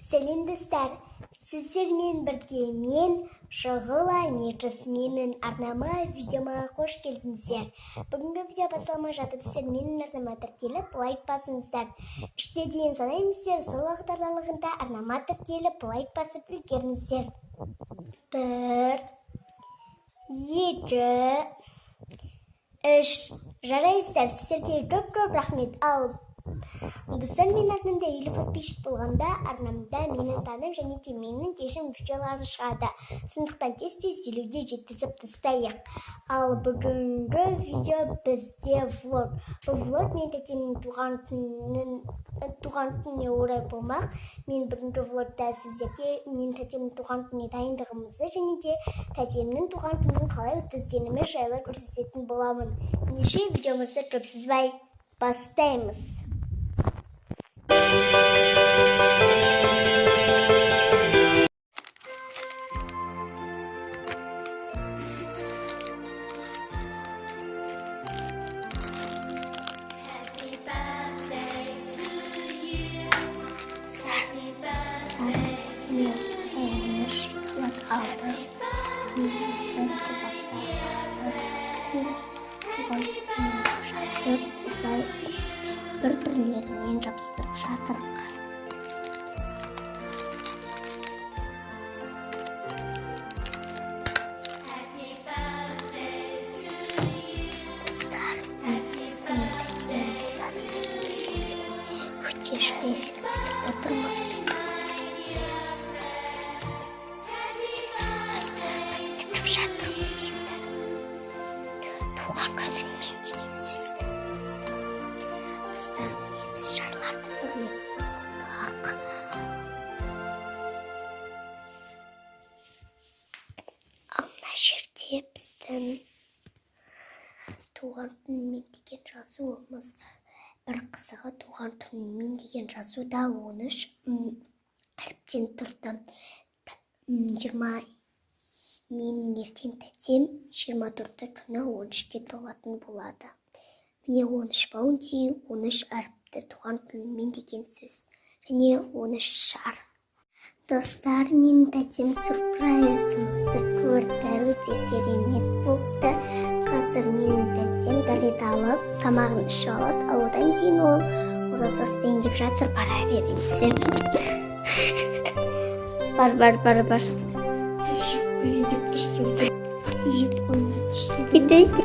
Сәлем достар, сіздермен бірге мен Шағыла Нечіс, менің арнама видеома қош келдіңіздер. Бүгінгі видео басыламай жатып, сіздер менің арнама тіркеліп, лайк басыңыздар. 3-ке дейін санаймыздар, сол уақыт аралығында арнама тіркеліп, лайк басып үлгеріңіздер. 1, 2, 3. Жарайсыздар, сіздерге көп рахмет. Ал достар, мен арнамда 50 подписчик болғанда, арнамда мені танып және де менің кешім видеолары шығады. Сондықтан тез-тез 50-ге жеткізіп тастайық. Ал бүгінгі видео бізде влог. Бұл влог мен тәтемнің туған күніне орай болмақ. Мен бүгінгі влогта сіздерге мен тәтемнің туған күніне дайындығымызды және де тәтемнің туған күнін қалай өткізгеніміз жайлы көрсететін боламын. Ендеше видеомызды көп созбай бастаймыз. Бір-бірлерімен жабыстырып жатырмыз. Өте жайсыз отырмыз. Біз жатырмыз енді. Туған күнін мен деген сөзді. Достар, біз жарларды көрмек болдық. Ал мына жерде біздің туған күнмен деген жазуымыз. Бір қызығы туған күнмен деген жазуда 13 әріптен тұрды. Менің ертең тәтем 24 күні 13-ке толатын болады. Міне 13 баунти, 13 әріпті туған күнмен деген сөз. Және 13 шар. Достар, менің тәтем сюрпрайзымызды көрді. Өте керемет болды. Қазір менің тәтем галет алып, тамағын ішіп алады. Ал одан кейін ол ораза ұстайын деп жатыр. Бара беріңіздер. Бар. Сөйшіп деп тұрсын. Сөйшіп қолына тұрсын. Кетейді.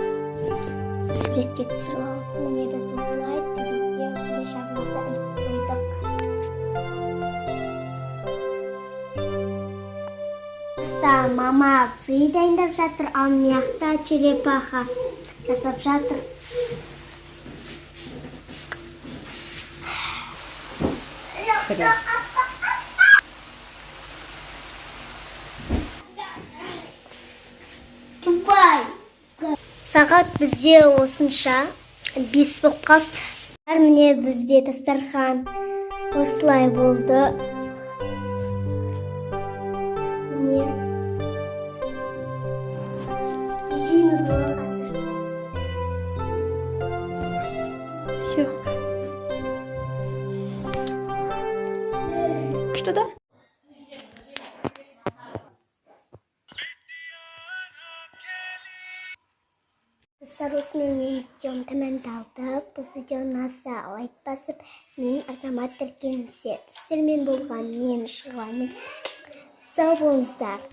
Суретке түсіріп алып. Міне біз осылай төбеге осындай шағымызды іліп қойдық. Мама фри дайындап жатыр, ал мияқта черепаха жасап жатыр. Сағат бізде осынша 5 болып қалды. Міне бізде дастархан осылай болды. Міне жейміз ғой қазір. Все. Күшті да? Достар, осымен мен видеом тәмамдалды. Бұл видео ұнаса лайк басып, менің арнама тіркеліңіздер. Сіздермен болған мен Шағыла. Сау болыңыздар.